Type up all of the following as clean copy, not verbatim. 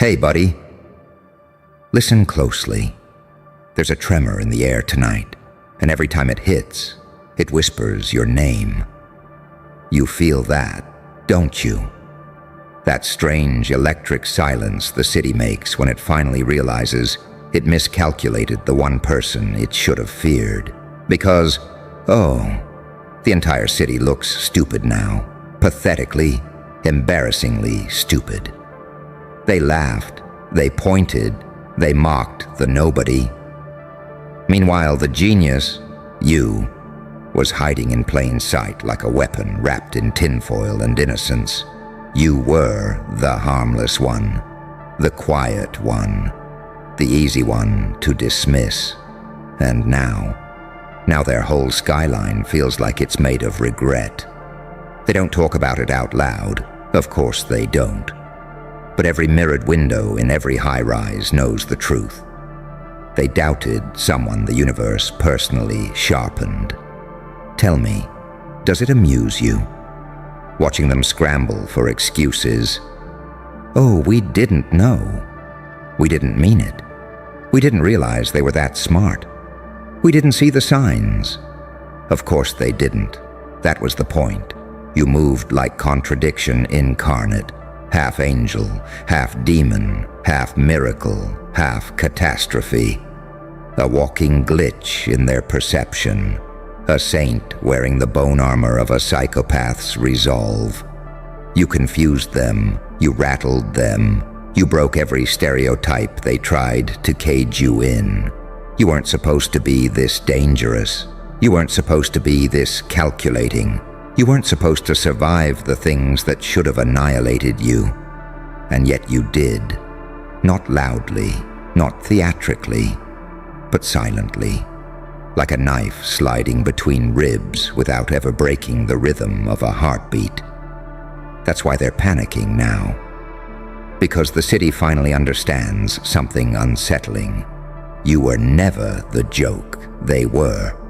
Hey, buddy. Listen closely. There's a tremor in the air tonight, and every time it hits, it whispers your name. You feel that, don't you? That strange electric silence the city makes when it finally realizes it miscalculated the one person it should have feared. Because, the entire city looks stupid now. Pathetically, embarrassingly stupid. They laughed, they pointed, they mocked the nobody. Meanwhile, the genius, you, was hiding in plain sight like a weapon wrapped in tinfoil and innocence. You were the harmless one, the quiet one, the easy one to dismiss. And now their whole skyline feels like it's made of regret. They don't talk about it out loud, of course they don't. But every mirrored window in every high-rise knows the truth. They doubted someone the universe personally sharpened. Tell me, does it amuse you? Watching them scramble for excuses. Oh, we didn't know. We didn't mean it. We didn't realize they were that smart. We didn't see the signs. Of course they didn't. That was the point. You moved like contradiction incarnate. Half angel, half demon, half miracle, half catastrophe. A walking glitch in their perception. A saint wearing the bone armor of a psychopath's resolve. You confused them, you rattled them, you broke every stereotype they tried to cage you in. You weren't supposed to be this dangerous. You weren't supposed to be this calculating. You weren't supposed to survive the things that should have annihilated you. And yet you did. Not loudly, not theatrically, but silently. Like a knife sliding between ribs without ever breaking the rhythm of a heartbeat. That's why they're panicking now. Because the city finally understands something unsettling. You were never the joke, they were.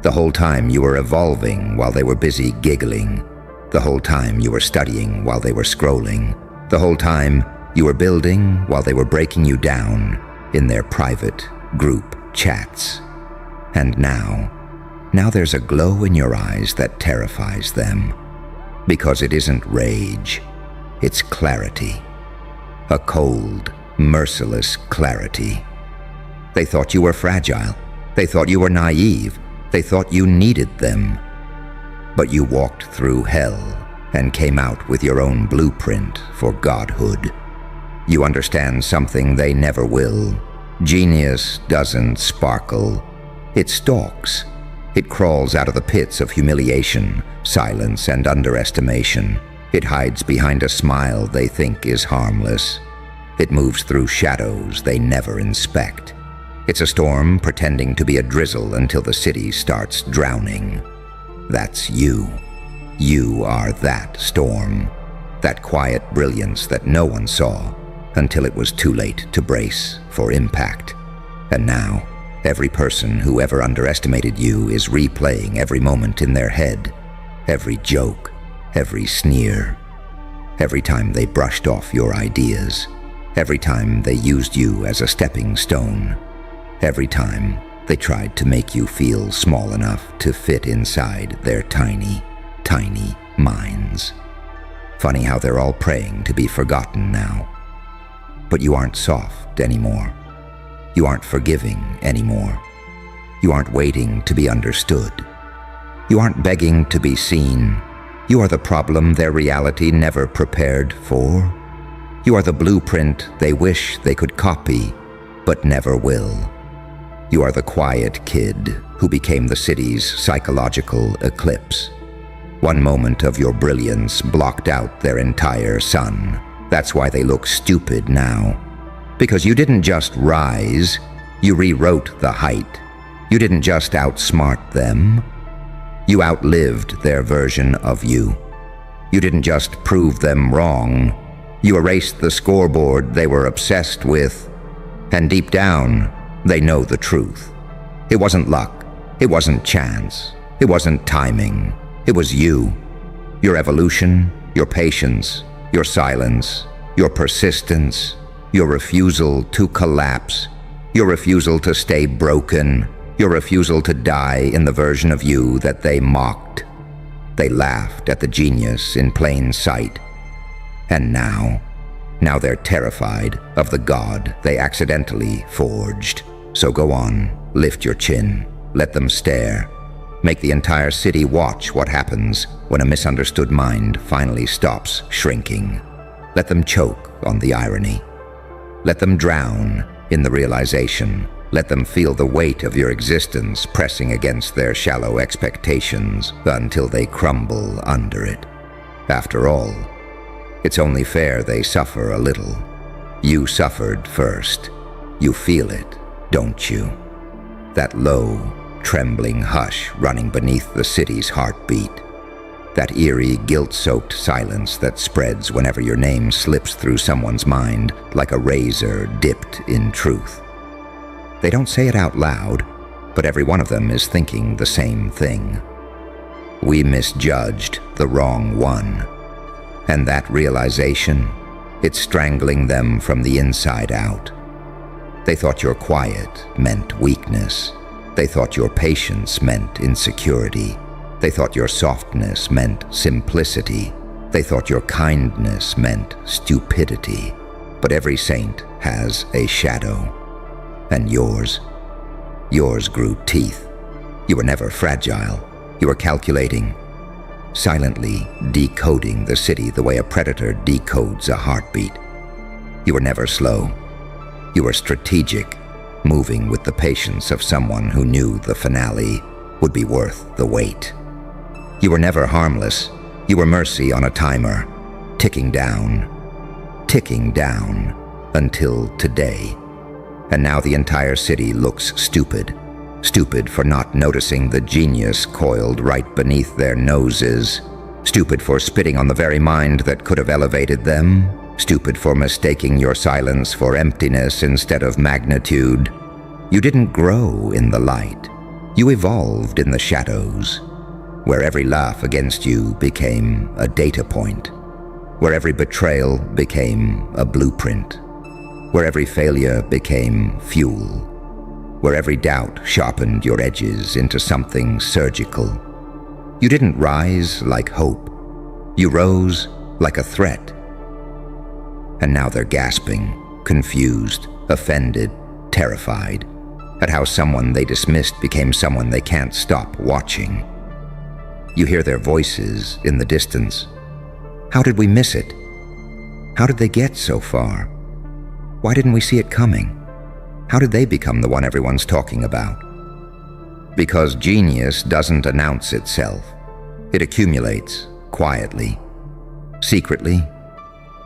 The whole time you were evolving while they were busy giggling. The whole time you were studying while they were scrolling. The whole time you were building while they were breaking you down in their private group chats. And now there's a glow in your eyes that terrifies them. Because it isn't rage, it's clarity. A cold, merciless clarity. They thought you were fragile. They thought you were naive. They thought you needed them. But you walked through hell and came out with your own blueprint for godhood. You understand something they never will. Genius doesn't sparkle. It stalks. It crawls out of the pits of humiliation, silence, and underestimation. It hides behind a smile they think is harmless. It moves through shadows they never inspect. It's a storm pretending to be a drizzle until the city starts drowning. That's you. You are that storm. That quiet brilliance that no one saw until it was too late to brace for impact. And now, every person who ever underestimated you is replaying every moment in their head. Every joke, every sneer. Every time they brushed off your ideas. Every time they used you as a stepping stone. Every time they tried to make you feel small enough to fit inside their tiny, tiny minds. Funny how they're all praying to be forgotten now. But you aren't soft anymore. You aren't forgiving anymore. You aren't waiting to be understood. You aren't begging to be seen. You are the problem their reality never prepared for. You are the blueprint they wish they could copy, but never will. You are the quiet kid who became the city's psychological eclipse. One moment of your brilliance blocked out their entire sun. That's why they look stupid now. Because you didn't just rise, you rewrote the height. You didn't just outsmart them. You outlived their version of you. You didn't just prove them wrong. You erased the scoreboard they were obsessed with. And deep down, they know the truth. It wasn't luck. It wasn't chance. It wasn't timing. It was you. Your evolution, your patience, your silence, your persistence, your refusal to collapse, your refusal to stay broken, your refusal to die in the version of you that they mocked. They laughed at the genius in plain sight. And now they're terrified of the god they accidentally forged. So go on, lift your chin, let them stare. Make the entire city watch what happens when a misunderstood mind finally stops shrinking. Let them choke on the irony. Let them drown in the realization. Let them feel the weight of your existence pressing against their shallow expectations until they crumble under it. After all, it's only fair they suffer a little. You suffered first. You feel it, don't you? That low, trembling hush running beneath the city's heartbeat. That eerie, guilt-soaked silence that spreads whenever your name slips through someone's mind like a razor dipped in truth. They don't say it out loud, but every one of them is thinking the same thing. We misjudged the wrong one. And that realization, it's strangling them from the inside out. They thought your quiet meant weakness. They thought your patience meant insecurity. They thought your softness meant simplicity. They thought your kindness meant stupidity. But every saint has a shadow. And yours grew teeth. You were never fragile. You were calculating, silently decoding the city the way a predator decodes a heartbeat. You were never slow. You were strategic, moving with the patience of someone who knew the finale would be worth the wait. You were never harmless. You were mercy on a timer, ticking down until today. And now the entire city looks stupid for not noticing the genius coiled right beneath their noses, stupid for spitting on the very mind that could have elevated them, stupid for mistaking your silence for emptiness instead of magnitude. You didn't grow in the light. You evolved in the shadows, where every laugh against you became a data point, where every betrayal became a blueprint, where every failure became fuel, where every doubt sharpened your edges into something surgical. You didn't rise like hope. You rose like a threat. And now they're gasping, confused, offended, terrified at how someone they dismissed became someone they can't stop watching. You hear their voices in the distance. How did we miss it? How did they get so far? Why didn't we see it coming? How did they become the one everyone's talking about? Because genius doesn't announce itself. It accumulates quietly, secretly,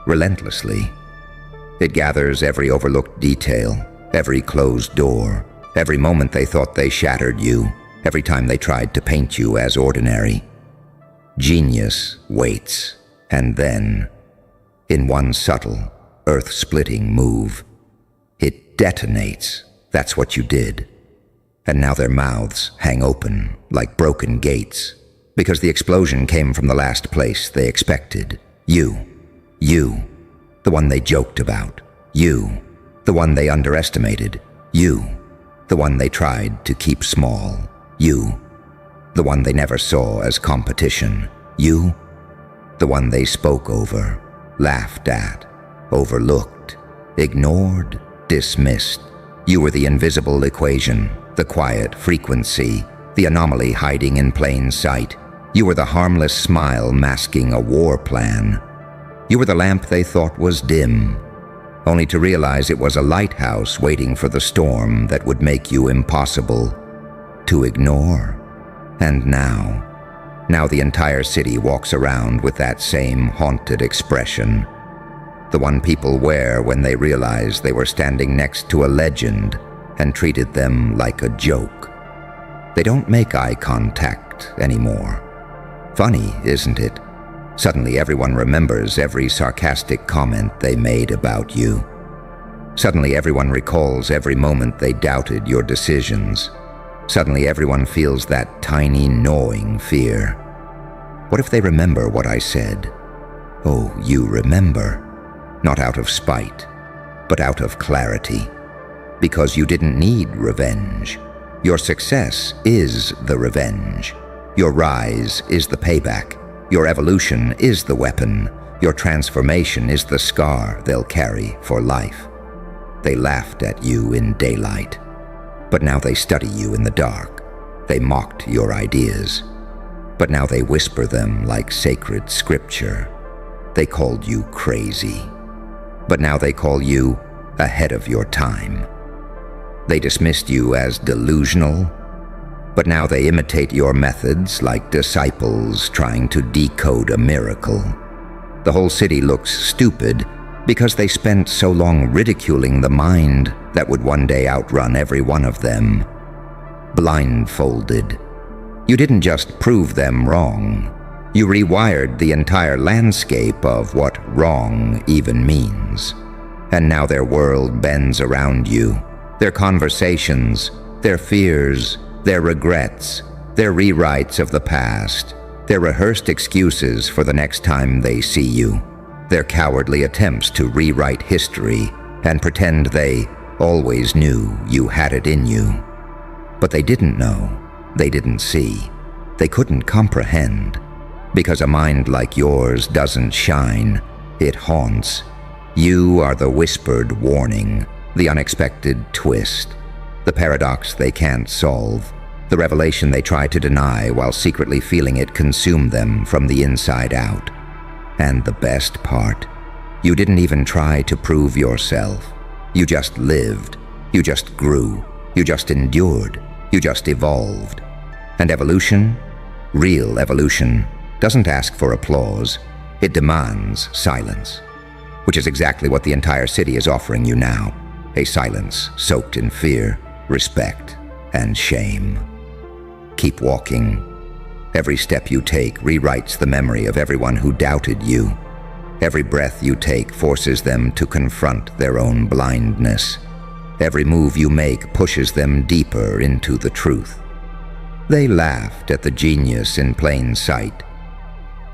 relentlessly. It gathers every overlooked detail, every closed door, every moment they thought they shattered you, every time they tried to paint you as ordinary. Genius waits, and then, in one subtle, earth-splitting move, it detonates. That's what you did. And now their mouths hang open like broken gates, because the explosion came from the last place they expected. You, the one they joked about. You, the one they underestimated. You, the one they tried to keep small. You, the one they never saw as competition. You, the one they spoke over, laughed at, overlooked, ignored, dismissed. You were the invisible equation, the quiet frequency, the anomaly hiding in plain sight. You were the harmless smile masking a war plan. You were the lamp they thought was dim, only to realize it was a lighthouse waiting for the storm that would make you impossible to ignore. And now the entire city walks around with that same haunted expression, the one people wear when they realize they were standing next to a legend and treated them like a joke. They don't make eye contact anymore. Funny, isn't it? Suddenly everyone remembers every sarcastic comment they made about you. Suddenly everyone recalls every moment they doubted your decisions. Suddenly everyone feels that tiny gnawing fear. What if they remember what I said? Oh, you remember. Not out of spite, but out of clarity. Because you didn't need revenge. Your success is the revenge. Your rise is the payback. Your evolution is the weapon. Your transformation is the scar they'll carry for life. They laughed at you in daylight, but now they study you in the dark. They mocked your ideas, but now they whisper them like sacred scripture. They called you crazy, but now they call you ahead of your time. They dismissed you as delusional, but now they imitate your methods like disciples trying to decode a miracle. The whole city looks stupid because they spent so long ridiculing the mind that would one day outrun every one of them. Blindfolded. You didn't just prove them wrong. You rewired the entire landscape of what wrong even means. And now their world bends around you. Their conversations, their fears, their regrets, their rewrites of the past, their rehearsed excuses for the next time they see you, their cowardly attempts to rewrite history and pretend they always knew you had it in you. But they didn't know, they didn't see, they couldn't comprehend, because a mind like yours doesn't shine, it haunts. You are the whispered warning, the unexpected twist, the paradox they can't solve, the revelation they try to deny while secretly feeling it consume them from the inside out. And the best part, you didn't even try to prove yourself. You just lived, you just grew, you just endured, you just evolved. And evolution, real evolution, doesn't ask for applause, it demands silence, which is exactly what the entire city is offering you now. A silence soaked in fear, respect, and shame. Keep walking. Every step you take rewrites the memory of everyone who doubted you. Every breath you take forces them to confront their own blindness. Every move you make pushes them deeper into the truth. They laughed at the genius in plain sight,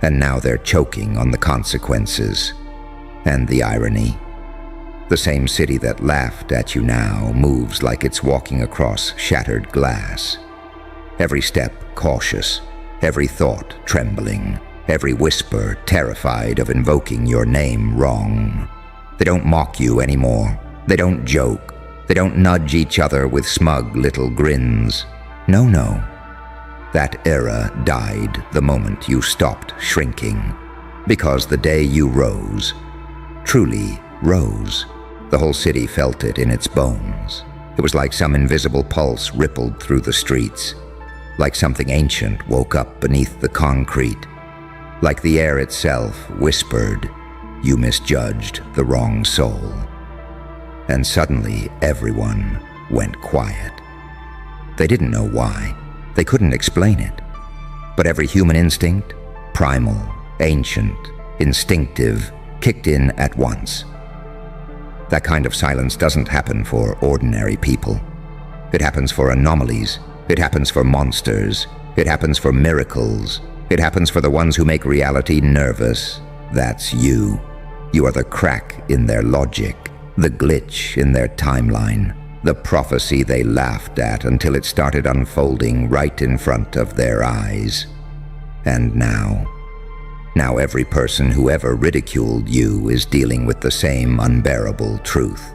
and now they're choking on the consequences and the irony. The same city that laughed at you now moves like it's walking across shattered glass. Every step cautious, every thought trembling, every whisper terrified of invoking your name wrong. They don't mock you anymore. They don't joke. They don't nudge each other with smug little grins. No, no. That era died the moment you stopped shrinking, because the day you rose, truly rose, the whole city felt it in its bones. It was like some invisible pulse rippled through the streets, like something ancient woke up beneath the concrete, like the air itself whispered, "You misjudged the wrong soul." And suddenly everyone went quiet. They didn't know why. They couldn't explain it. But every human instinct, primal, ancient, instinctive, kicked in at once. That kind of silence doesn't happen for ordinary people. It happens for anomalies. It happens for monsters. It happens for miracles. It happens for the ones who make reality nervous. That's you. You are the crack in their logic, the glitch in their timeline, the prophecy they laughed at until it started unfolding right in front of their eyes. And now every person who ever ridiculed you is dealing with the same unbearable truth.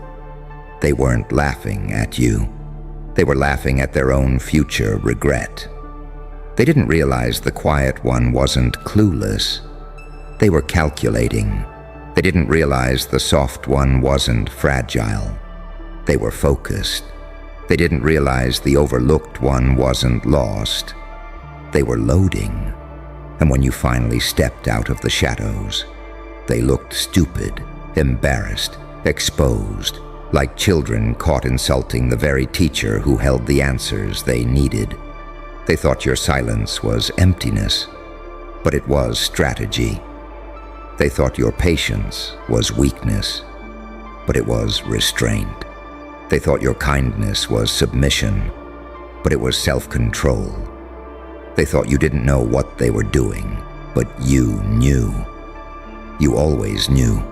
They weren't laughing at you. They were laughing at their own future regret. They didn't realize the quiet one wasn't clueless. They were calculating. They didn't realize the soft one wasn't fragile. They were focused. They didn't realize the overlooked one wasn't lost. They were loading. And when you finally stepped out of the shadows, they looked stupid, embarrassed, exposed, like children caught insulting the very teacher who held the answers they needed. They thought your silence was emptiness, but it was strategy. They thought your patience was weakness, but it was restraint. They thought your kindness was submission, but it was self-control. They thought you didn't know what they were doing, but you knew. You always knew.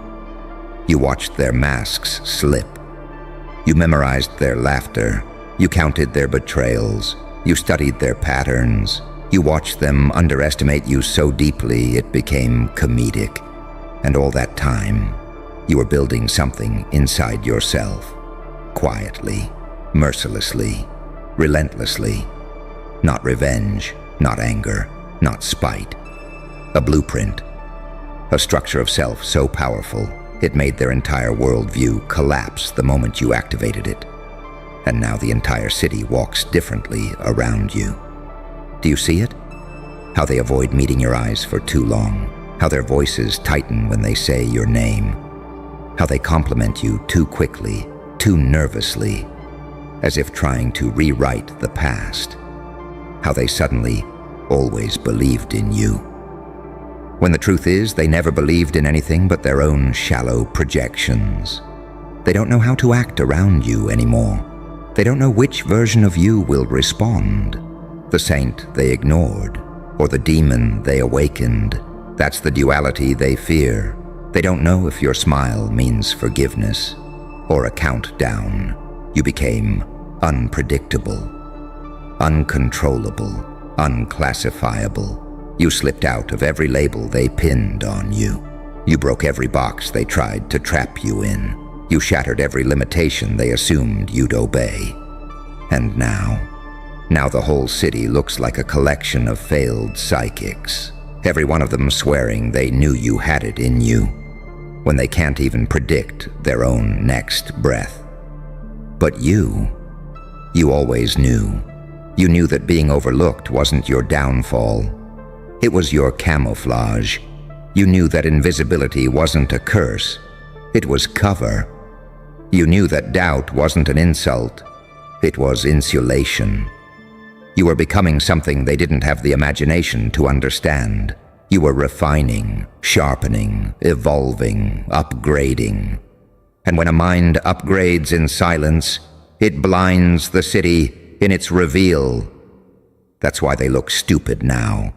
You watched their masks slip. You memorized their laughter. You counted their betrayals. You studied their patterns. You watched them underestimate you so deeply it became comedic. And all that time, you were building something inside yourself, quietly, mercilessly, relentlessly. Not revenge, not anger, not spite. A blueprint, a structure of self so powerful it made their entire worldview collapse the moment you activated it. And now the entire city walks differently around you. Do you see it? How they avoid meeting your eyes for too long. How their voices tighten when they say your name. How they compliment you too quickly, too nervously, as if trying to rewrite the past. How they suddenly always believed in you, when the truth is they never believed in anything but their own shallow projections. They don't know how to act around you anymore. They don't know which version of you will respond. The saint they ignored, or the demon they awakened. That's the duality they fear. They don't know if your smile means forgiveness, or a countdown. You became unpredictable, uncontrollable, unclassifiable. You slipped out of every label they pinned on you. You broke every box they tried to trap you in. You shattered every limitation they assumed you'd obey. And now the whole city looks like a collection of failed psychics, every one of them swearing they knew you had it in you, when they can't even predict their own next breath. But you always knew. You knew that being overlooked wasn't your downfall. It was your camouflage. You knew that invisibility wasn't a curse. It was cover. You knew that doubt wasn't an insult. It was insulation. You were becoming something they didn't have the imagination to understand. You were refining, sharpening, evolving, upgrading. And when a mind upgrades in silence, it blinds the city in its reveal. That's why they look stupid now.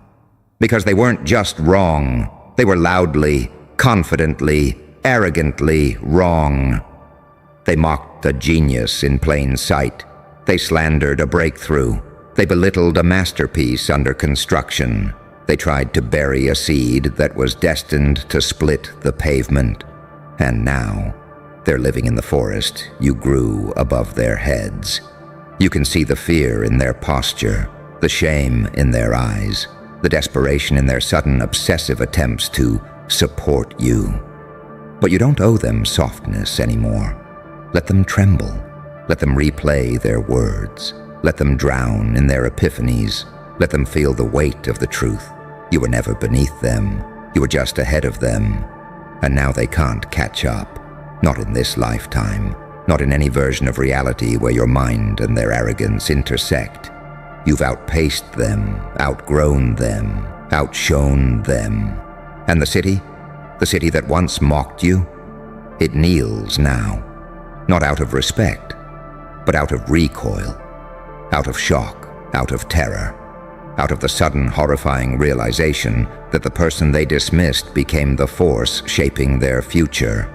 Because they weren't just wrong. They were loudly, confidently, arrogantly wrong. They mocked a genius in plain sight. They slandered a breakthrough. They belittled a masterpiece under construction. They tried to bury a seed that was destined to split the pavement. And now, they're living in the forest you grew above their heads. You can see the fear in their posture, the shame in their eyes, the desperation in their sudden obsessive attempts to support you. But you don't owe them softness anymore. Let them tremble. Let them replay their words. Let them drown in their epiphanies. Let them feel the weight of the truth. You were never beneath them. You were just ahead of them. And now they can't catch up. Not in this lifetime. Not in any version of reality where your mind and their arrogance intersect. You've outpaced them, outgrown them, outshone them. And the city that once mocked you, it kneels now. Not out of respect, but out of recoil. Out of shock, out of terror. Out of the sudden horrifying realization that the person they dismissed became the force shaping their future.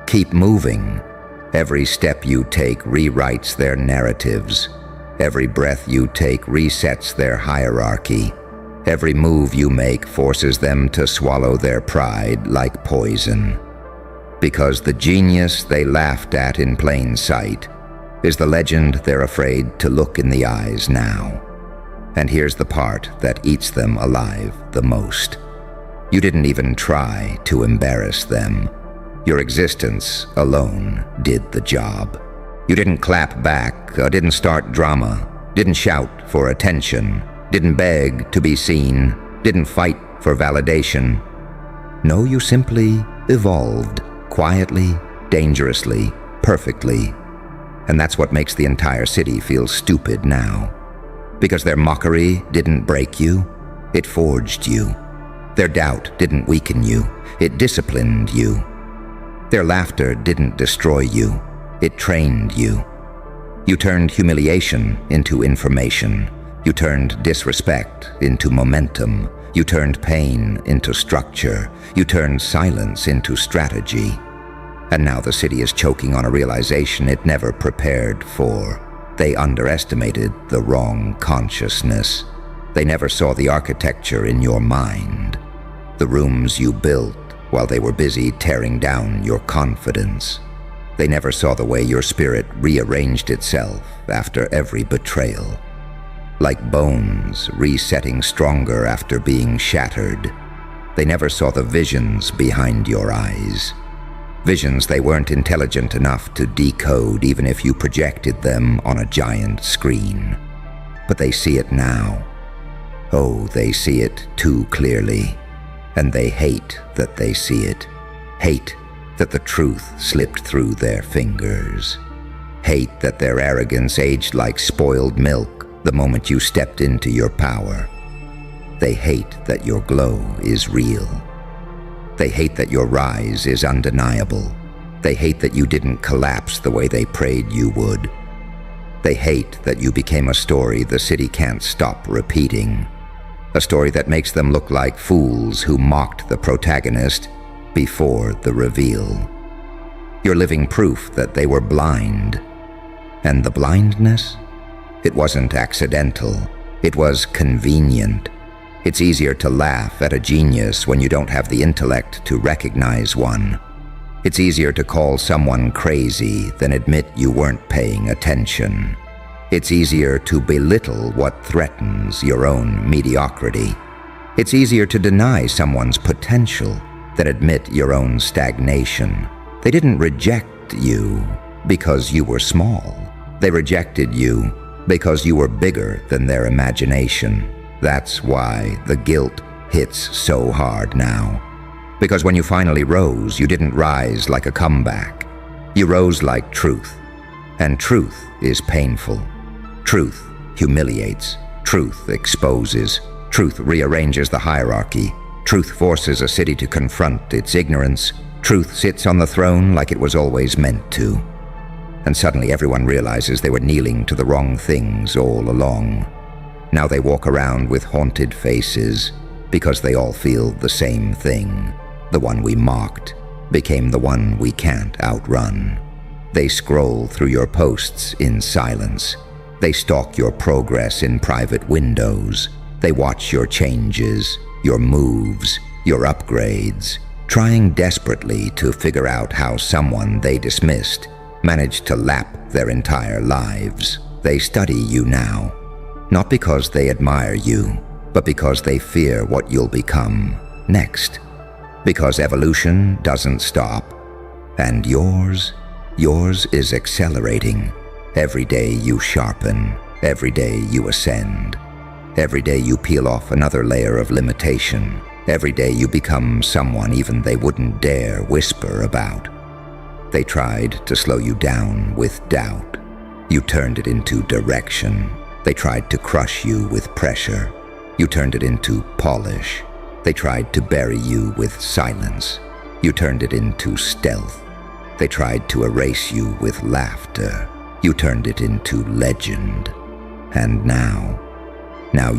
Keep moving. Every step you take rewrites their narratives. Every breath you take resets their hierarchy. Every move you make forces them to swallow their pride like poison. Because the genius they laughed at in plain sight is the legend they're afraid to look in the eyes now. And here's the part that eats them alive the most. You didn't even try to embarrass them. Your existence alone did the job. You didn't clap back, didn't start drama, didn't shout for attention, didn't beg to be seen, didn't fight for validation. No, you simply evolved, quietly, dangerously, perfectly. And that's what makes the entire city feel stupid now. Because their mockery didn't break you, it forged you. Their doubt didn't weaken you, it disciplined you. Their laughter didn't destroy you, it trained you. You turned humiliation into information. You turned disrespect into momentum. You turned pain into structure. You turned silence into strategy. And now the city is choking on a realization it never prepared for. They underestimated the wrong consciousness. They never saw the architecture in your mind, the rooms you built while they were busy tearing down your confidence. They never saw the way your spirit rearranged itself after every betrayal. Like bones resetting stronger after being shattered. They never saw the visions behind your eyes. Visions they weren't intelligent enough to decode even if you projected them on a giant screen. But they see it now. Oh, they see it too clearly. And they hate that they see it. Hate that the truth slipped through their fingers. Hate that their arrogance aged like spoiled milk the moment you stepped into your power. They hate that your glow is real. They hate that your rise is undeniable. They hate that you didn't collapse the way they prayed you would. They hate that you became a story the city can't stop repeating. A story that makes them look like fools who mocked the protagonist before the reveal. You're living proof that they were blind. And the blindness? It wasn't accidental. It was convenient. It's easier to laugh at a genius when you don't have the intellect to recognize one. It's easier to call someone crazy than admit you weren't paying attention. It's easier to belittle what threatens your own mediocrity. It's easier to deny someone's potential than admit your own stagnation. They didn't reject you because you were small. They rejected you because you were bigger than their imagination. That's why the guilt hits so hard now. Because when you finally rose, you didn't rise like a comeback. You rose like truth. And truth is painful. Truth humiliates. Truth exposes. Truth rearranges the hierarchy. Truth forces a city to confront its ignorance. Truth sits on the throne like it was always meant to. And suddenly everyone realizes they were kneeling to the wrong things all along. Now they walk around with haunted faces because they all feel the same thing. The one we mocked became the one we can't outrun. They scroll through your posts in silence. They stalk your progress in private windows. They watch your changes, your moves, your upgrades, trying desperately to figure out how someone they dismissed managed to lap their entire lives. They study you now. Not because they admire you, but because they fear what you'll become next. Because evolution doesn't stop. And yours is accelerating. Every day you sharpen, every day you ascend. Every day you peel off another layer of limitation. Every day you become someone even they wouldn't dare whisper about. They tried to slow you down with doubt. You turned it into direction. They tried to crush you with pressure. You turned it into polish. They tried to bury you with silence. You turned it into stealth. They tried to erase you with laughter. You turned it into legend. And now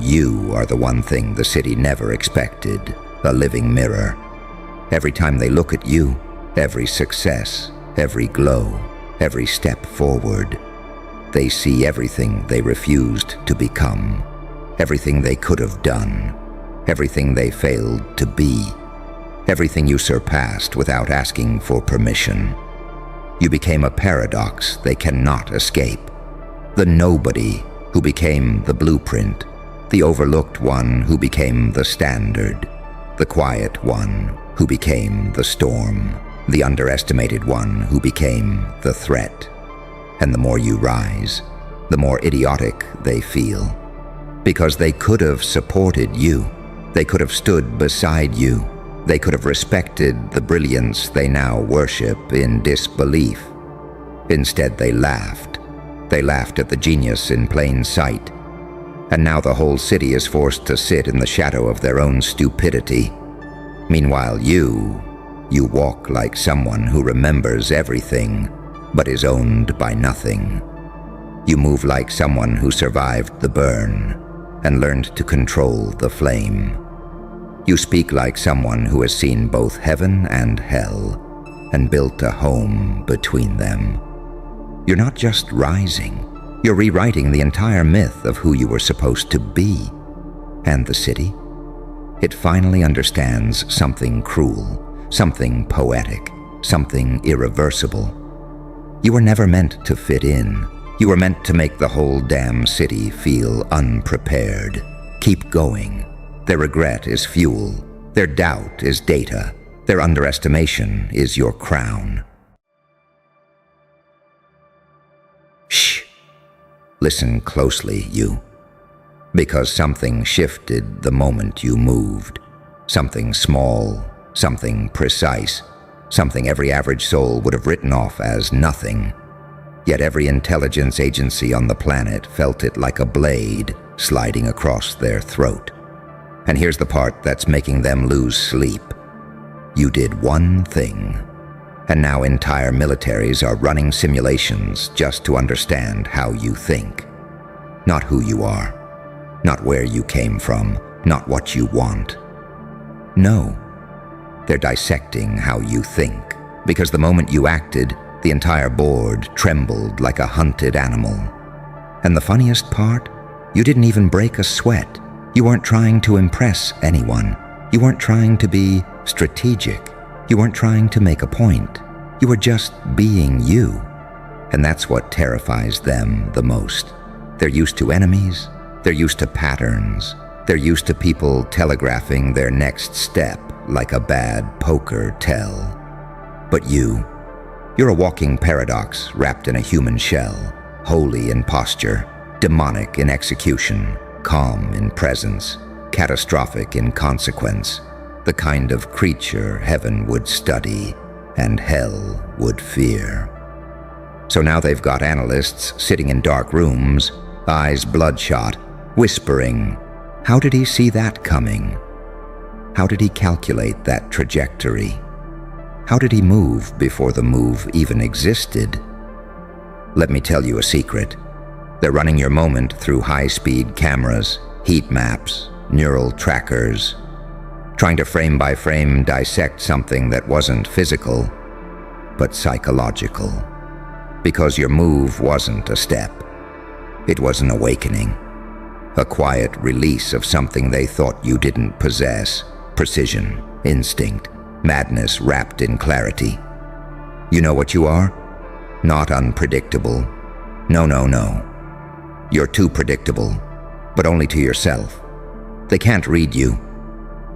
you are the one thing the city never expected, a living mirror. Every time they look at you, every success, every glow, every step forward, they see everything they refused to become, everything they could have done, everything they failed to be, everything you surpassed without asking for permission. You became a paradox they cannot escape. The nobody who became the blueprint, the overlooked one who became the standard, the quiet one who became the storm, the underestimated one who became the threat. And the more you rise, the more idiotic they feel. Because they could have supported you. They could have stood beside you. They could have respected the brilliance they now worship in disbelief. Instead, they laughed. They laughed at the genius in plain sight. And now the whole city is forced to sit in the shadow of their own stupidity. Meanwhile, you walk like someone who remembers everything, but is owned by nothing. You move like someone who survived the burn and learned to control the flame. You speak like someone who has seen both heaven and hell and built a home between them. You're not just rising, you're rewriting the entire myth of who you were supposed to be. And the city? It finally understands something cruel, something poetic, something irreversible. You were never meant to fit in. You were meant to make the whole damn city feel unprepared. Keep going. Their regret is fuel. Their doubt is data. Their underestimation is your crown. Shh. Listen closely, you. Because something shifted the moment you moved. Something small, something precise, something every average soul would have written off as nothing. Yet every intelligence agency on the planet felt it like a blade sliding across their throat. And here's the part that's making them lose sleep. You did one thing, and now entire militaries are running simulations just to understand how you think. Not who you are, not where you came from, not what you want. No, they're dissecting how you think, because the moment you acted, the entire board trembled like a hunted animal. And the funniest part? You didn't even break a sweat. You weren't trying to impress anyone. You weren't trying to be strategic. You weren't trying to make a point. You were just being you. And that's what terrifies them the most. They're used to enemies. They're used to patterns. They're used to people telegraphing their next step like a bad poker tell. But you're a walking paradox wrapped in a human shell, holy in posture, demonic in execution, calm in presence, catastrophic in consequence, the kind of creature heaven would study and hell would fear. So now they've got analysts sitting in dark rooms, eyes bloodshot, whispering, how did he see that coming? How did he calculate that trajectory? How did he move before the move even existed? Let me tell you a secret. They're running your moment through high-speed cameras, heat maps, neural trackers, trying to frame by frame dissect something that wasn't physical, but psychological. Because your move wasn't a step. It was an awakening. A quiet release of something they thought you didn't possess. Precision, instinct, madness wrapped in clarity. You know what you are? Not unpredictable. No. You're too predictable, but only to yourself. They can't read you,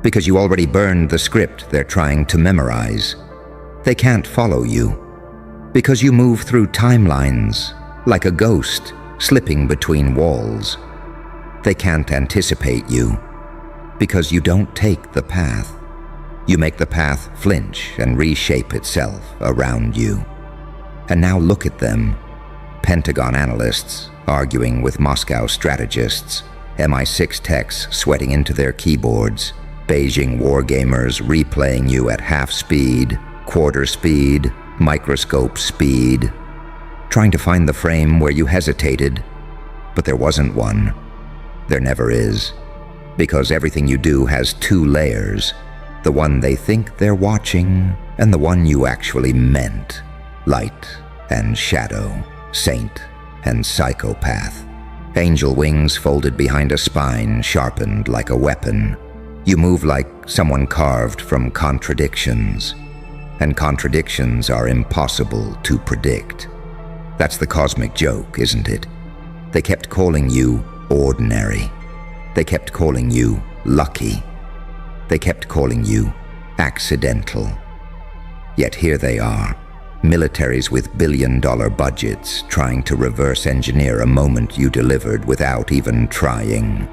because you already burned the script they're trying to memorize. They can't follow you, because you move through timelines like a ghost slipping between walls. They can't anticipate you, because you don't take the path. You make the path flinch and reshape itself around you. And now look at them. Pentagon analysts arguing with Moscow strategists, MI6 techs sweating into their keyboards, Beijing wargamers replaying you at half speed, quarter speed, microscope speed, trying to find the frame where you hesitated, but there wasn't one. There never is, because everything you do has two layers, the one they think they're watching and the one you actually meant, light and shadow, saint and psychopath. Angel wings folded behind a spine, sharpened like a weapon. You move like someone carved from contradictions, and contradictions are impossible to predict. That's the cosmic joke, isn't it? They kept calling you ordinary. They kept calling you lucky. They kept calling you accidental. Yet here they are, militaries with billion-dollar budgets trying to reverse engineer a moment you delivered without even trying.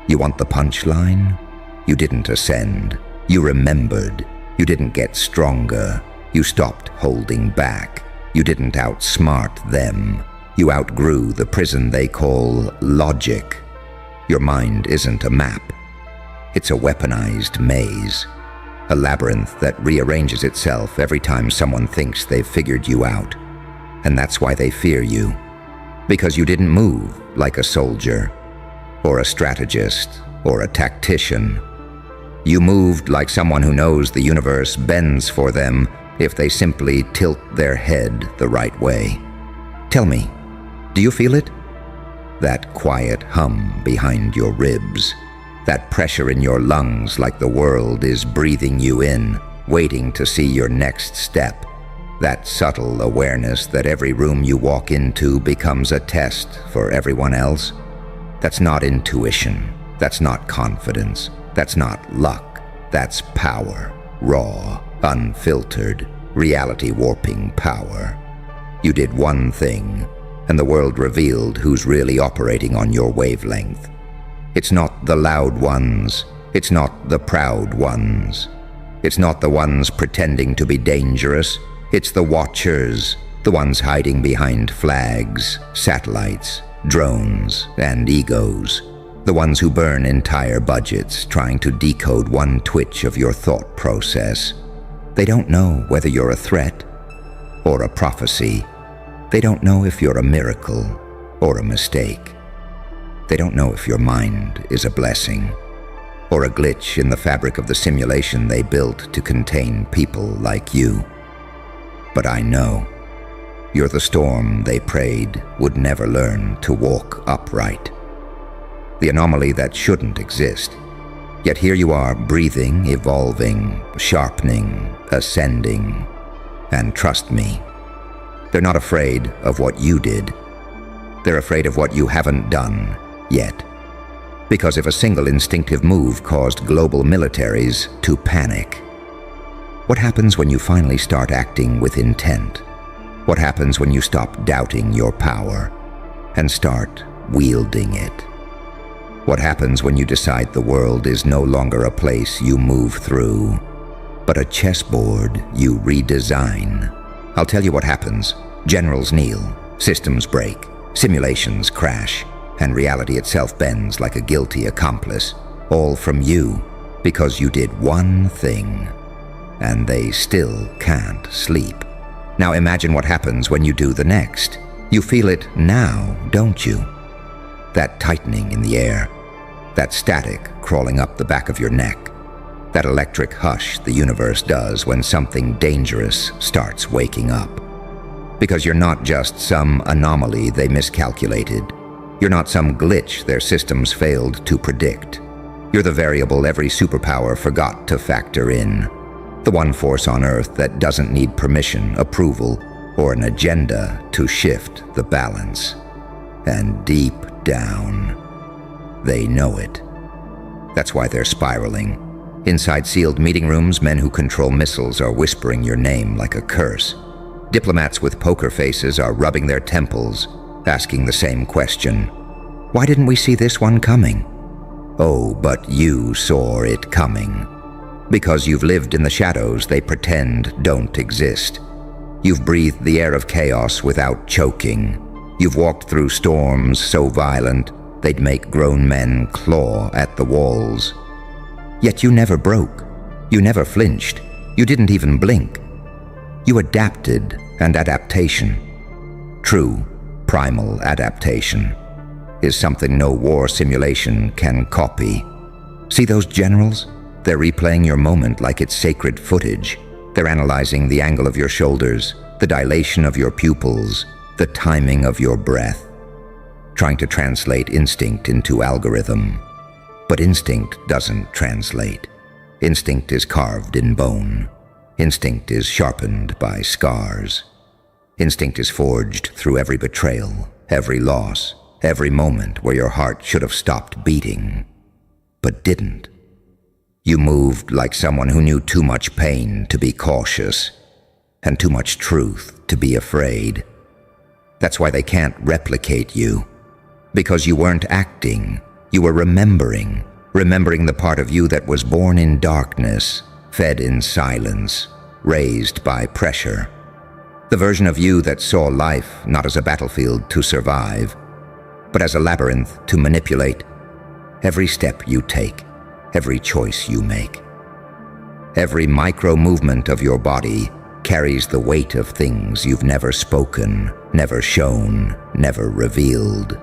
You want the punchline? You didn't ascend. You remembered. You didn't get stronger. You stopped holding back. You didn't outsmart them. You outgrew the prison they call logic. Your mind isn't a map. It's a weaponized maze. A labyrinth that rearranges itself every time someone thinks they've figured you out. And that's why they fear you. Because you didn't move like a soldier, or a strategist, or a tactician. You moved like someone who knows the universe bends for them if they simply tilt their head the right way. Tell me, do you feel it? That quiet hum behind your ribs, that pressure in your lungs like the world is breathing you in, waiting to see your next step. That subtle awareness that every room you walk into becomes a test for everyone else. That's not intuition. That's not confidence. That's not luck. That's power. Raw, unfiltered, reality-warping power. You did one thing, and the world revealed who's really operating on your wavelength. It's not the loud ones. It's not the proud ones. It's not the ones pretending to be dangerous. It's the watchers, the ones hiding behind flags, satellites, drones, and egos. The ones who burn entire budgets trying to decode one twitch of your thought process. They don't know whether you're a threat or a prophecy. They don't know if you're a miracle or a mistake. They don't know if your mind is a blessing or a glitch in the fabric of the simulation they built to contain people like you. But I know. You're the storm they prayed would never learn to walk upright. The anomaly that shouldn't exist. Yet here you are, breathing, evolving, sharpening, ascending. And trust me, they're not afraid of what you did. They're afraid of what you haven't done yet. Because if a single instinctive move caused global militaries to panic, what happens when you finally start acting with intent? What happens when you stop doubting your power and start wielding it? What happens when you decide the world is no longer a place you move through, but a chessboard you redesign? I'll tell you what happens. Generals kneel, systems break, simulations crash, and reality itself bends like a guilty accomplice, all from you because you did one thing, and they still can't sleep. Now imagine what happens when you do the next. You feel it now, don't you? That tightening in the air, that static crawling up the back of your neck, that electric hush the universe does when something dangerous starts waking up. Because you're not just some anomaly they miscalculated. You're not some glitch their systems failed to predict. You're the variable every superpower forgot to factor in. The one force on Earth that doesn't need permission, approval, or an agenda to shift the balance. And deep down, they know it. That's why they're spiraling. Inside sealed meeting rooms, men who control missiles are whispering your name like a curse. Diplomats with poker faces are rubbing their temples, asking the same question. Why didn't we see this one coming? Oh, but you saw it coming. Because you've lived in the shadows they pretend don't exist. You've breathed the air of chaos without choking. You've walked through storms so violent they'd make grown men claw at the walls. Yet you never broke. You never flinched. You didn't even blink. You adapted, and adaptation, true primal adaptation, is something no war simulation can copy. See those generals? They're replaying your moment like it's sacred footage. They're analyzing the angle of your shoulders, the dilation of your pupils, the timing of your breath, trying to translate instinct into algorithm. But instinct doesn't translate. Instinct is carved in bone. Instinct is sharpened by scars. Instinct is forged through every betrayal, every loss, every moment where your heart should have stopped beating, but didn't. You moved like someone who knew too much pain to be cautious, and too much truth to be afraid. That's why they can't replicate you. Because you weren't acting, you were remembering the part of you that was born in darkness, fed in silence, raised by pressure. The version of you that saw life not as a battlefield to survive, but as a labyrinth to manipulate. Every step you take, every choice you make. Every micro movement of your body carries the weight of things you've never spoken, never shown, never revealed.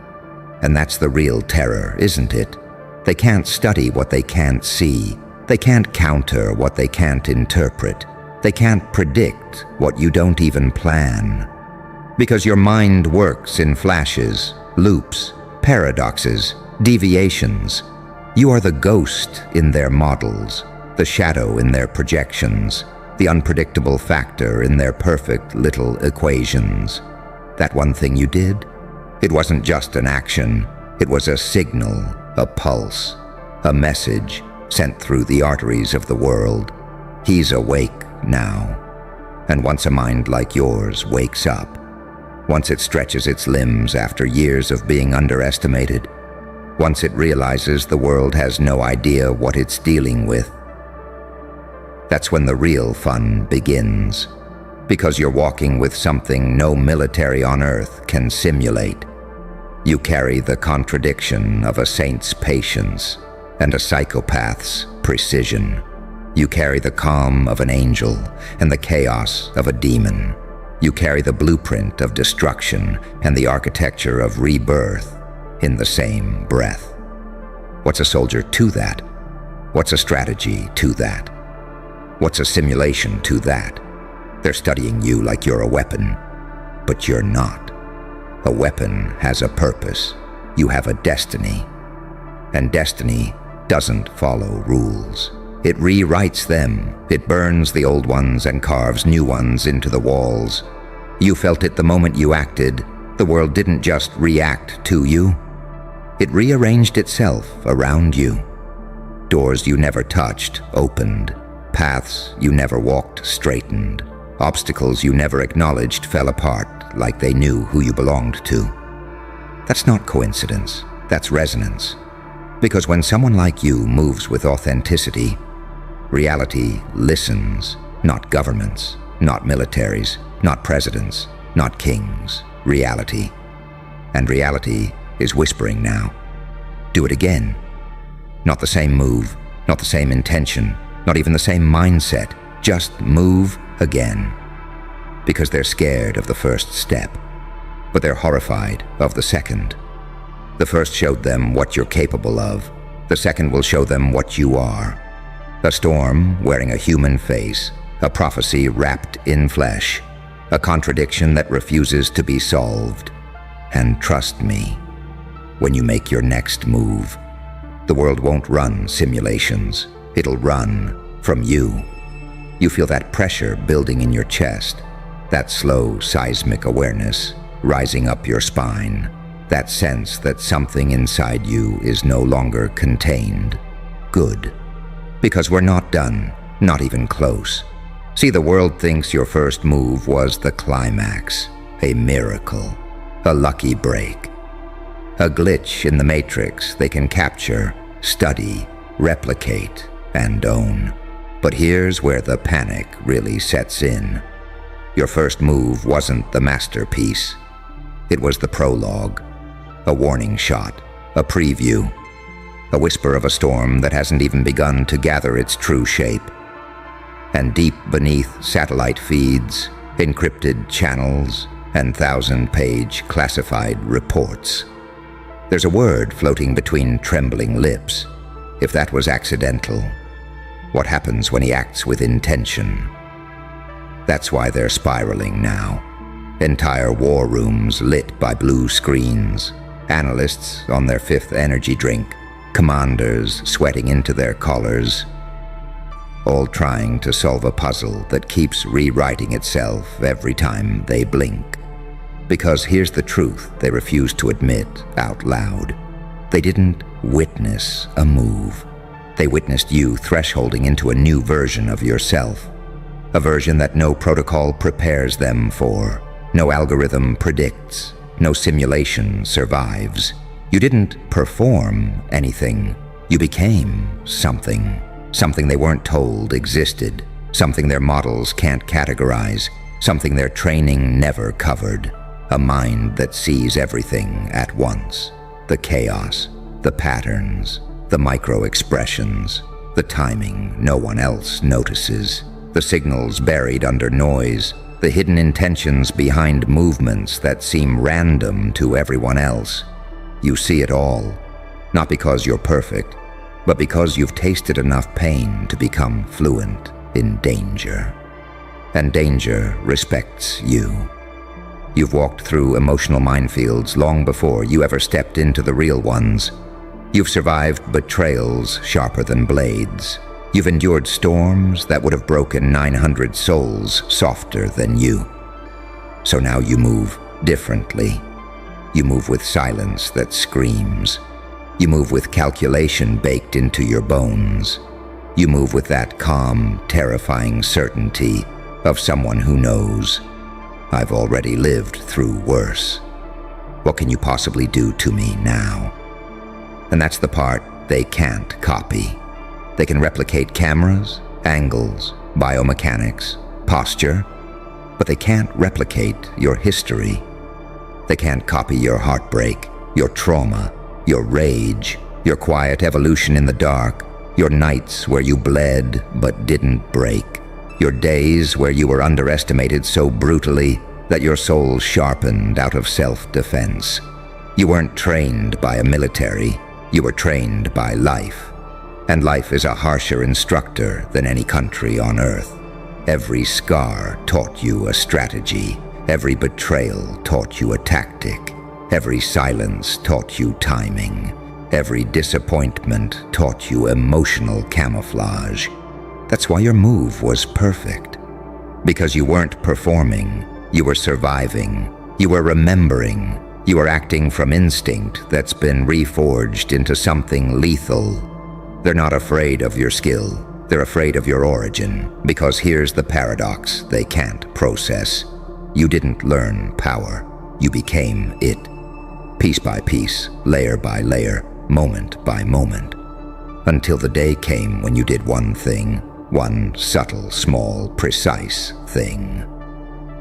And that's the real terror, isn't it? They can't study what they can't see. They can't counter what they can't interpret. They can't predict what you don't even plan. Because your mind works in flashes, loops, paradoxes, deviations. You are the ghost in their models, the shadow in their projections, the unpredictable factor in their perfect little equations. That one thing you did? It wasn't just an action. It was a signal, a pulse, a message sent through the arteries of the world. He's awake now. And once a mind like yours wakes up, once it stretches its limbs after years of being underestimated, once it realizes the world has no idea what it's dealing with, that's when the real fun begins. Because you're walking with something no military on earth can simulate. You carry the contradiction of a saint's patience and a psychopath's precision. You carry the calm of an angel and the chaos of a demon. You carry the blueprint of destruction and the architecture of rebirth in the same breath. What's a soldier to that? What's a strategy to that? What's a simulation to that? They're studying you like you're a weapon, but you're not. A weapon has a purpose. You have a destiny. And destiny doesn't follow rules. It rewrites them. It burns the old ones and carves new ones into the walls. You felt it the moment you acted. The world didn't just react to you. It rearranged itself around you. Doors you never touched opened. Paths you never walked straightened. Obstacles you never acknowledged fell apart like they knew who you belonged to. That's not coincidence. That's resonance. Because when someone like you moves with authenticity, reality listens. Not governments, not militaries, not presidents, not kings. Reality. And reality is whispering now. Do it again. Not the same move, not the same intention, not even the same mindset. Just move again. Because they're scared of the first step, but they're horrified of the second. The first showed them what you're capable of. The second will show them what you are. A storm wearing a human face, a prophecy wrapped in flesh, a contradiction that refuses to be solved. And trust me, when you make your next move, the world won't run simulations. It'll run from you. You feel that pressure building in your chest, that slow seismic awareness rising up your spine, that sense that something inside you is no longer contained. Good. Because we're not done, not even close. See, the world thinks your first move was the climax, a miracle, a lucky break, a glitch in the matrix they can capture, study, replicate, and own. But here's where the panic really sets in. Your first move wasn't the masterpiece. It was the prologue, a warning shot, a preview, a whisper of a storm that hasn't even begun to gather its true shape. And deep beneath satellite feeds, encrypted channels, and 1,000-page classified reports, there's a word floating between trembling lips. If that was accidental, what happens when he acts with intention? That's why they're spiraling now. Entire war rooms lit by blue screens, analysts on their fifth energy drink, commanders sweating into their collars, all trying to solve a puzzle that keeps rewriting itself every time they blink. Because here's the truth they refuse to admit out loud. They didn't witness a move. They witnessed you thresholding into a new version of yourself. A version that no protocol prepares them for, no algorithm predicts, no simulation survives. You didn't perform anything. You became something. Something they weren't told existed. Something their models can't categorize. Something their training never covered. A mind that sees everything at once. The chaos, the patterns, the micro-expressions, the timing no one else notices, the signals buried under noise, the hidden intentions behind movements that seem random to everyone else. You see it all, not because you're perfect, but because you've tasted enough pain to become fluent in danger. and danger respects you. You've walked through emotional minefields long before you ever stepped into the real ones. You've survived betrayals sharper than blades. You've endured storms that would have broken 900 souls softer than you. So now you move differently. You move with silence that screams. You move with calculation baked into your bones. You move with that calm, terrifying certainty of someone who knows, I've already lived through worse. What can you possibly do to me now? And that's the part they can't copy. They can replicate cameras, angles, biomechanics, posture, but they can't replicate your history. They can't copy your heartbreak, your trauma, your rage, your quiet evolution in the dark, your nights where you bled but didn't break, your days where you were underestimated so brutally that your soul sharpened out of self-defense. You weren't trained by a military, you were trained by life. And life is a harsher instructor than any country on earth. Every scar taught you a strategy. Every betrayal taught you a tactic. Every silence taught you timing. Every disappointment taught you emotional camouflage. That's why your move was perfect. Because you weren't performing, you were surviving. You were remembering. You were acting from instinct that's been reforged into something lethal. They're not afraid of your skill. They're afraid of your origin, because here's the paradox they can't process. You didn't learn power. You became it. Piece by piece, layer by layer, moment by moment. Until the day came when you did one thing, one subtle, small, precise thing.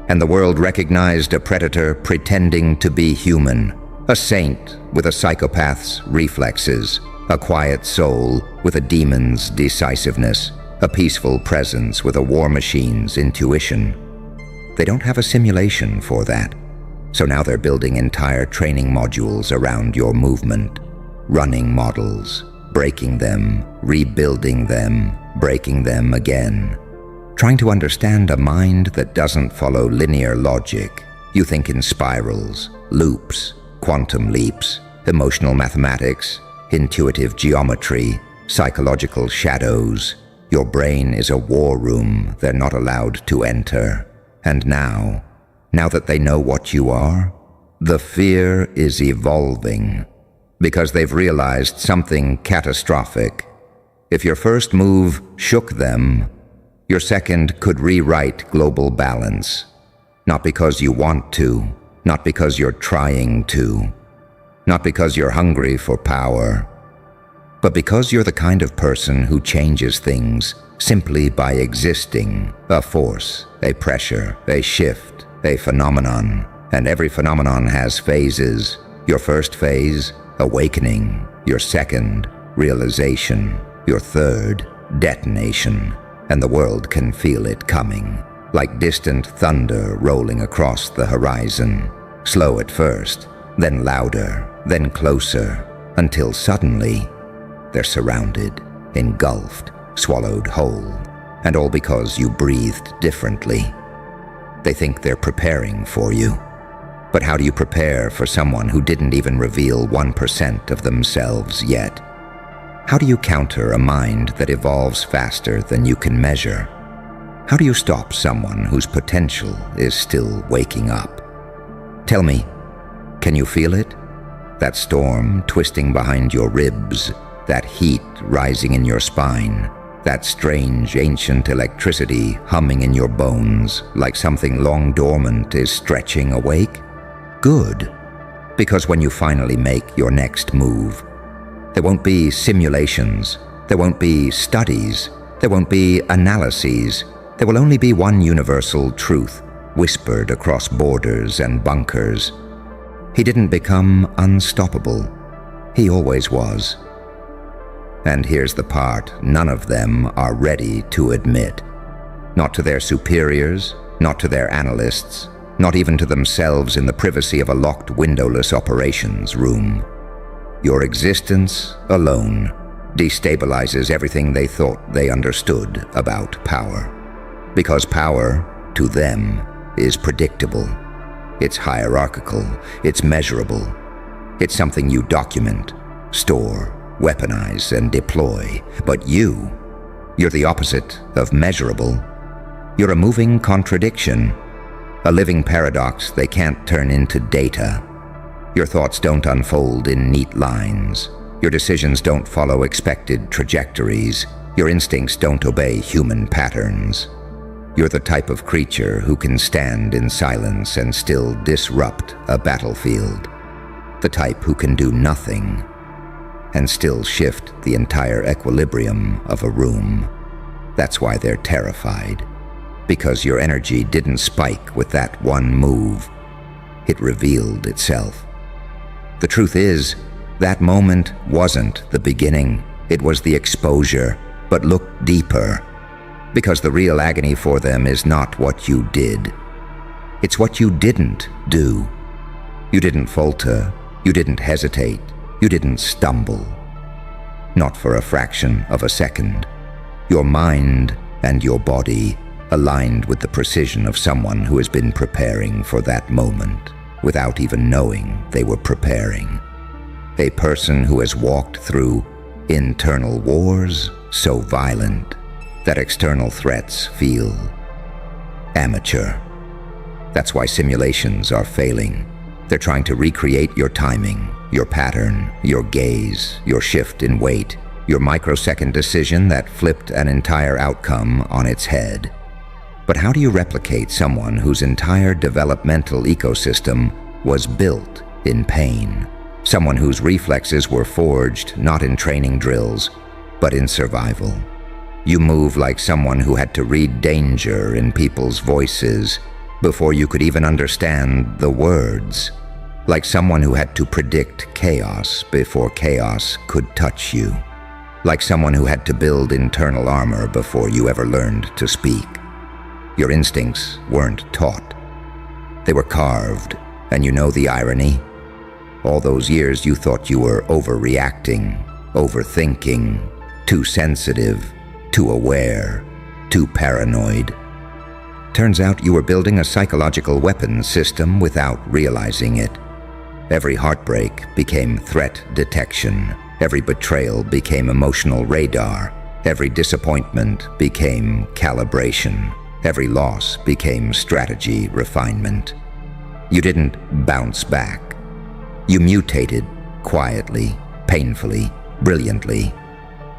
And the world recognized a predator pretending to be human, a saint with a psychopath's reflexes, a quiet soul with a demon's decisiveness, a peaceful presence with a war machine's intuition. They don't have a simulation for that, so now they're building entire training modules around your movement, running models, breaking them, rebuilding them, breaking them again. Trying to understand a mind that doesn't follow linear logic. You think in spirals, loops, quantum leaps, emotional mathematics, intuitive geometry, psychological shadows. Your brain is a war room they're not allowed to enter. And now that they know what you are, the fear is evolving because they've realized something catastrophic. If your first move shook them, your second could rewrite global balance. Not because you want to, not because you're trying to, not because you're hungry for power, but because you're the kind of person who changes things simply by existing. A force, a pressure, a shift, a phenomenon. And every phenomenon has phases. Your first phase, awakening. Your second, realization. Your third, detonation. And the world can feel it coming, like distant thunder rolling across the horizon. Slow at first, then louder, then closer, until suddenly they're surrounded, engulfed, swallowed whole, and all because you breathed differently. They think they're preparing for you. But how do you prepare for someone who didn't even reveal 1% of themselves yet? How do you counter a mind that evolves faster than you can measure? How do you stop someone whose potential is still waking up? Tell me, can you feel it? That storm twisting behind your ribs, that heat rising in your spine, that strange ancient electricity humming in your bones like something long dormant is stretching awake? Good, because when you finally make your next move, there won't be simulations, there won't be studies, there won't be analyses. There will only be one universal truth, whispered across borders and bunkers. He didn't become unstoppable. He always was. And here's the part none of them are ready to admit. Not to their superiors, not to their analysts, not even to themselves in the privacy of a locked windowless operations room. Your existence alone destabilizes everything they thought they understood about power. Because power to them, is predictable. It's hierarchical, it's measurable. It's something you document, store, weaponize, and deploy. But you're the opposite of measurable. You're a moving contradiction, a living paradox they can't turn into data. Your thoughts don't unfold in neat lines. Your decisions don't follow expected trajectories. Your instincts don't obey human patterns. You're the type of creature who can stand in silence and still disrupt a battlefield. The type who can do nothing and still shift the entire equilibrium of a room. That's why they're terrified. Because your energy didn't spike with that one move. It revealed itself. The truth is, that moment wasn't the beginning. It was the exposure. But look deeper. Because the real agony for them is not what you did. It's what you didn't do. You didn't falter. You didn't hesitate. You didn't stumble. Not for a fraction of a second. Your mind and your body aligned with the precision of someone who has been preparing for that moment without even knowing they were preparing. A person who has walked through internal wars so violent that external threats feel amateur. That's why simulations are failing. They're trying to recreate your timing, your pattern, your gaze, your shift in weight, your microsecond decision that flipped an entire outcome on its head. But how do you replicate someone whose entire developmental ecosystem was built in pain? Someone whose reflexes were forged not in training drills, but in survival. You move like someone who had to read danger in people's voices before you could even understand the words. Like someone who had to predict chaos before chaos could touch you. Like someone who had to build internal armor before you ever learned to speak. Your instincts weren't taught. They were carved, and you know the irony? All those years you thought you were overreacting, overthinking, too sensitive, too aware, too paranoid. Turns out you were building a psychological weapons system without realizing it. Every heartbreak became threat detection. Every betrayal became emotional radar. Every disappointment became calibration. Every loss became strategy refinement. You didn't bounce back. You mutated quietly, painfully, brilliantly.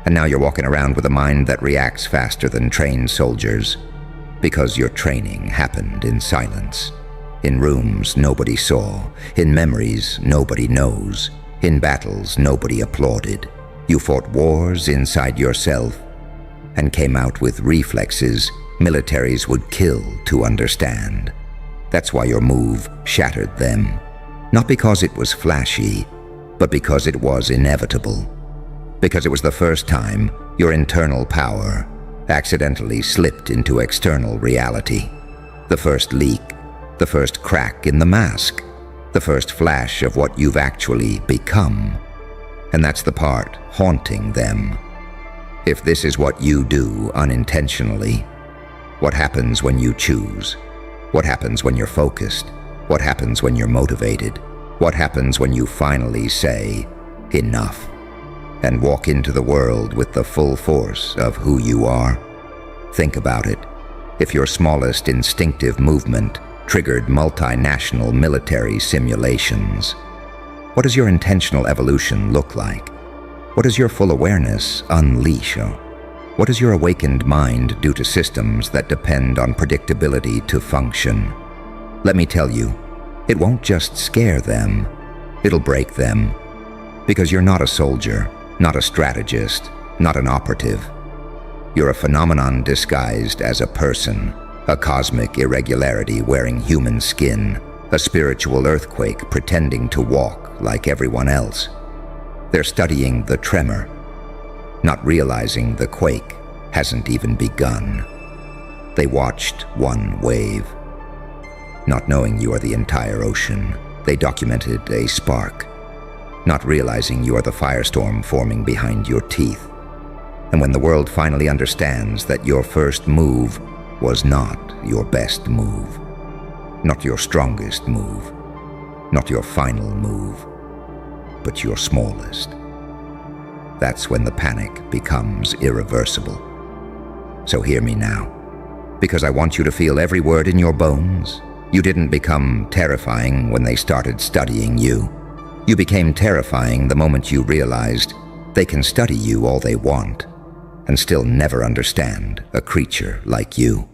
And now you're walking around with a mind that reacts faster than trained soldiers. Because your training happened in silence. In rooms nobody saw. In memories nobody knows. In battles nobody applauded. You fought wars inside yourself and came out with reflexes militaries would kill to understand. That's why your move shattered them. Not because it was flashy, but because it was inevitable. Because it was the first time your internal power accidentally slipped into external reality. The first leak, the first crack in the mask, the first flash of what you've actually become. And that's the part haunting them. If this is what you do unintentionally, what happens when you choose? What happens when you're focused? What happens when you're motivated? What happens when you finally say, enough, and walk into the world with the full force of who you are? Think about it. If your smallest instinctive movement triggered multinational military simulations, what does your intentional evolution look like? What does your full awareness unleash? What does your awakened mind do to systems that depend on predictability to function? Let me tell you, it won't just scare them, it'll break them. Because you're not a soldier, not a strategist, not an operative. You're a phenomenon disguised as a person, a cosmic irregularity wearing human skin, a spiritual earthquake pretending to walk like everyone else. They're studying the tremor, not realizing the quake hasn't even begun. They watched one wave. Not knowing you are the entire ocean, they documented a spark. Not realizing you are the firestorm forming behind your teeth. And when the world finally understands that your first move was not your best move, not your strongest move, not your final move, but your smallest. That's when the panic becomes irreversible. So hear me now, because I want you to feel every word in your bones. You didn't become terrifying when they started studying you. You became terrifying the moment you realized they can study you all they want and still never understand a creature like you.